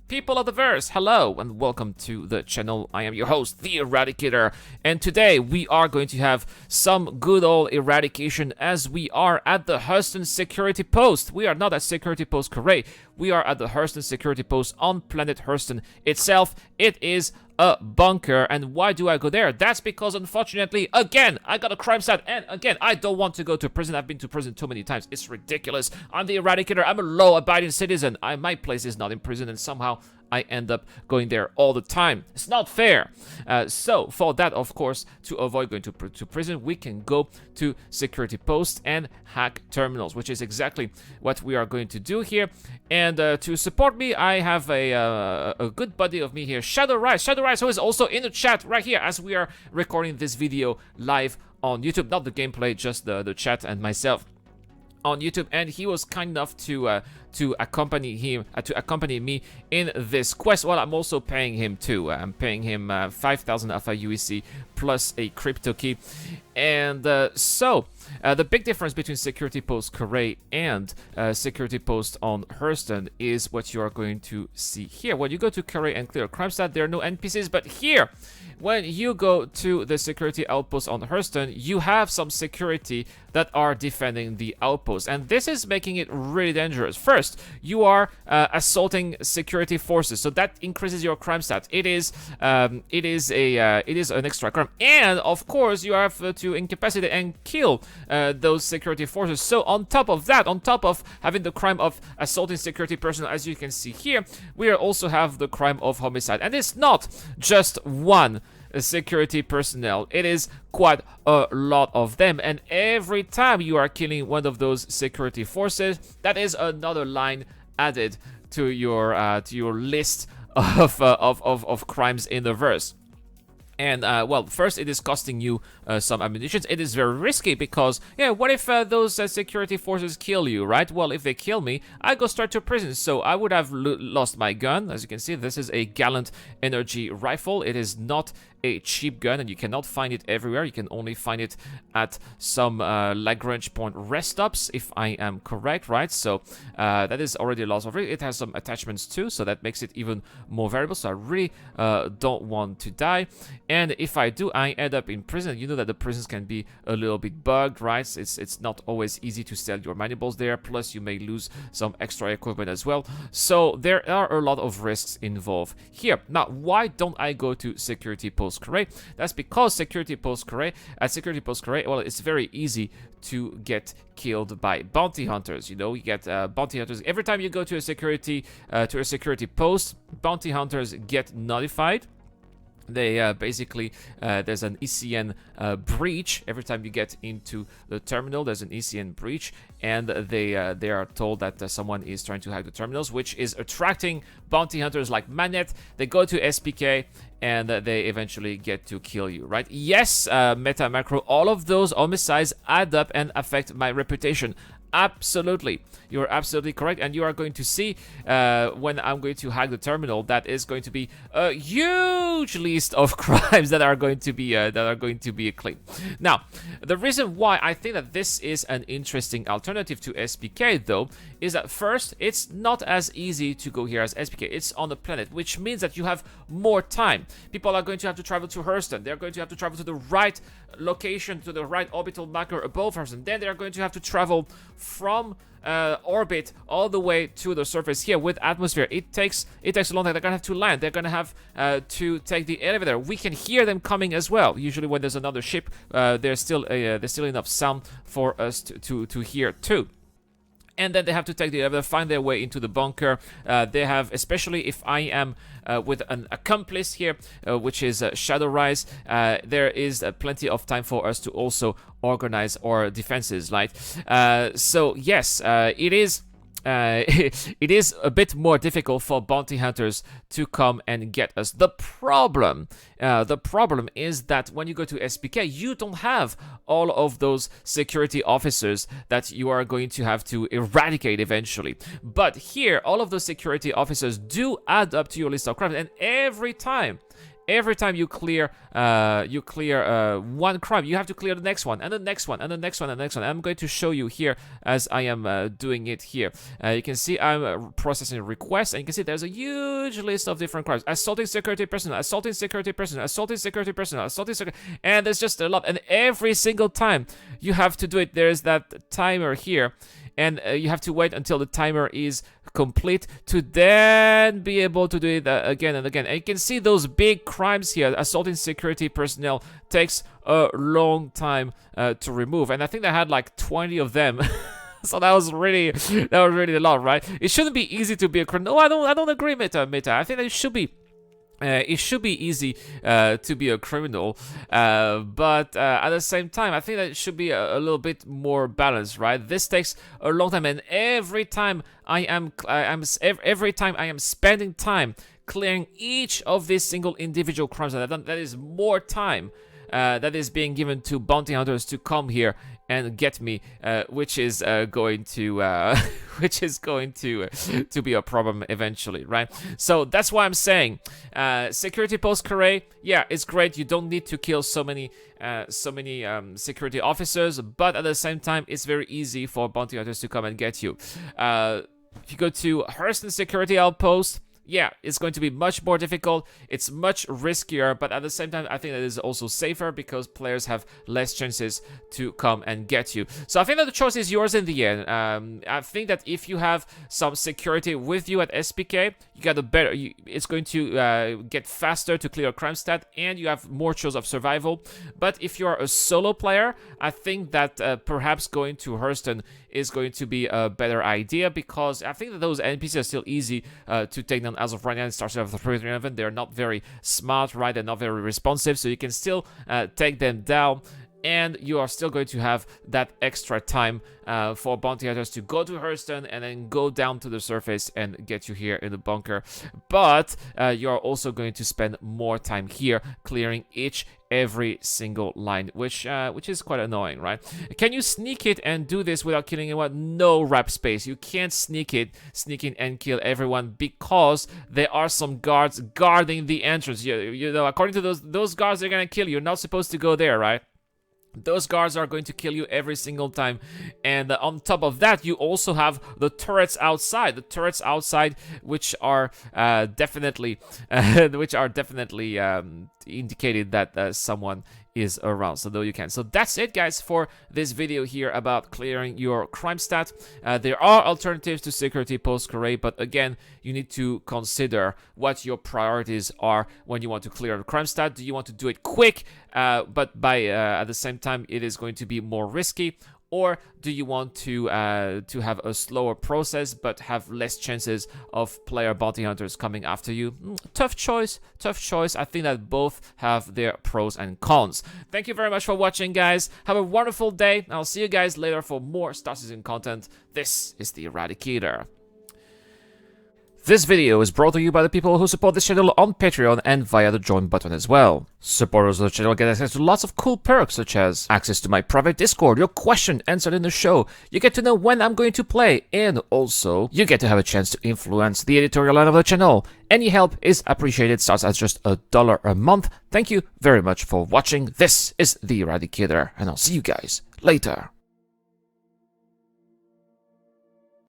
People of the verse, hello and welcome to the channel. I am your host, the Eradicator, and today we are going to have some good old eradication as we are at the Houston Security Post. We are not at Security Post Kareah, we are at the Houston Security Post on planet Houston itself. It is a bunker, and why do I go there? That's because unfortunately, again, I got a Crimestat, and again, I don't want to go to prison. I've been to prison too many times. It's ridiculous. I'm the Eradicator. I'm a law-abiding citizen. My place is not in prison, and somehow I end up going there all the time. It's not fair. So for that, of course, to avoid going to prison, we can go to Security Post and hack terminals, which is exactly what we are going to do here. And to support me, I have a good buddy of me here, Shadow Rise, who is also in the chat right here as we are recording this video live on YouTube. Not the gameplay, just the chat and myself on YouTube, and he was kind enough to accompany me in this quest. Well, I'm also paying him too. I'm paying him 5,000 Alpha UEC plus a crypto key, and the big difference between Security Post Kareah and Security Post on Houston is what you are going to see here. When you go to Kareah and clear Crimestat, there are no NPCs, but here, when you go to the security outpost on Houston, you have some security that are defending the outpost, and this is making it really dangerous. First, you are assaulting security forces, so that increases your Crimestat. It is an extra crime, and of course, you have to incapacitate and kill those security forces. So on top of that, on top of having the crime of assaulting security personnel, as you can see here, we also have the crime of homicide, and it's not just one security personnel. It is quite a lot of them, and every time you are killing one of those security forces, that is another line added to your list of crimes in the verse. And, well, first, it is costing you some ammunition. It is very risky because, yeah, what if those security forces kill you, right? Well, if they kill me, I go straight to prison. So I would have lost my gun. As you can see, this is a Gallant energy rifle. It is not a cheap gun, and you cannot find it everywhere. You can only find it at some Lagrange point rest stops, if I am correct, right? So that is already a loss of it. It has some attachments too, so that makes it even more variable. So I really don't want to die. And if I do, I end up in prison. You know that the prisons can be a little bit bugged, right? It's not always easy to sell your maniables there. Plus, you may lose some extra equipment as well. So there are a lot of risks involved here. Now, why don't I go to Security Post Kareah? That's because Security Post Kareah, well, it's very easy to get killed by bounty hunters. You know, you get bounty hunters every time you go to a security post. Bounty hunters get notified. They basically, there's an ECN breach. Every time you get into the terminal, there's an ECN breach, and they are told that someone is trying to hack the terminals, which is attracting bounty hunters like Magnet. They go to SPK, and they eventually get to kill you, right? Yes, Meta Macro, all of those homicides add up and affect my reputation. Absolutely, you're absolutely correct, and you are going to see when I'm going to hack the terminal that is going to be a huge list of crimes that are going to be clean. Now, the reason why I think that this is an interesting alternative to SPK, though, is that first, it's not as easy to go here as SPK. It's on the planet, which means that you have more time. People are going to have to travel to Houston. They're going to have to travel to the right location, to the right orbital marker above Houston. Then they're going to have to travel from orbit all the way to the surface here with atmosphere. It takes a long time. They're gonna have to land. They're gonna have to take the elevator. We can hear them coming as well. Usually when there's another ship, there's still enough sound for us to hear too. And then they have to take the elevator, find their way into the bunker. They have, especially if I am with an accomplice here, which is Shadow Rise, there is plenty of time for us to also organize our defenses, right? So yes, it is it is a bit more difficult for bounty hunters to come and get us. The problem is that when you go to SPK, you don't have all of those security officers that you are going to have to eradicate eventually. But here, all of those security officers do add up to your list of crimes, and every time every time you clear one crime, you have to clear the next one, and the next one, and the next one, and the next one. I'm going to show you here as I am doing it here. You can see I'm processing requests, and you can see there's a huge list of different crimes: assaulting security personnel, assaulting security personnel, assaulting security personnel, assaulting security, and there's just a lot. And every single time you have to do it, there's that timer here, and you have to wait until the timer is complete to then be able to do it again and again. And you can see those big crimes here. Assaulting security personnel takes a long time to remove, and I think they had like 20 of them. So that was really a lot, right? It shouldn't be easy to be a criminal. No, I don't agree, Meta. I think that it should be. It should be easy to be a criminal, but at the same time, I think that it should be a little bit more balanced, right? This takes a long time, and every time I am spending time clearing each of these single individual crimes that I've done, that is more time that is being given to bounty hunters to come here and get me, which is going to be a problem eventually, right? So that's why I'm saying Security Post Kareah, yeah, it's great. You don't need to kill so many security officers, but at the same time, it's very easy for bounty hunters to come and get you. If you go to Hurston Security Outpost, yeah, it's going to be much more difficult. It's much riskier, but at the same time, I think that is also safer because players have less chances to come and get you. So I think that the choice is yours in the end. I think that if you have some security with you at SPK, you got a better. It's going to get faster to clear Crimestat, and you have more choice of survival. But if you are a solo player, I think that perhaps going to Hurston is going to be a better idea, because I think that those NPCs are still easy to take down as of right now. In Star of the Predator event, they're not very smart, right? They're not very responsive, so you can still take them down, and you are still going to have that extra time for bounty hunters to go to Hurston and then go down to the surface and get you here in the bunker. But you are also going to spend more time here clearing every single line, which is quite annoying, right? Can you sneak it and do this without killing anyone? No, Rap Space. You can't sneak in and kill everyone, because there are some guards guarding the entrance. You know, according to those guards, they're gonna kill you. You're not supposed to go there, right? Those guards are going to kill you every single time, and on top of that, you also have the turrets outside. The turrets outside, which are definitely, indicated that someone is around. So though you can. So that's it, guys, for this video here about clearing your Crimestat. There are alternatives to Security Post Kareah, but again, you need to consider what your priorities are when you want to clear the Crimestat. Do you want to do it quick, but at the same time, it is going to be more risky? Or do you want to have a slower process but have less chances of player bounty hunters coming after you? Tough choice. I think that both have their pros and cons. Thank you very much for watching, guys. Have a wonderful day. I'll see you guys later for more Star Citizen content. This is the Eradicator. This video is brought to you by the people who support this channel on Patreon and via the join button as well. Supporters of the channel get access to lots of cool perks, such as access to my private Discord, your question answered in the show, you get to know when I'm going to play, and also you get to have a chance to influence the editorial line of the channel. Any help is appreciated, starts at just $1 a month. Thank you very much for watching. This is the Eradicator, and I'll see you guys later.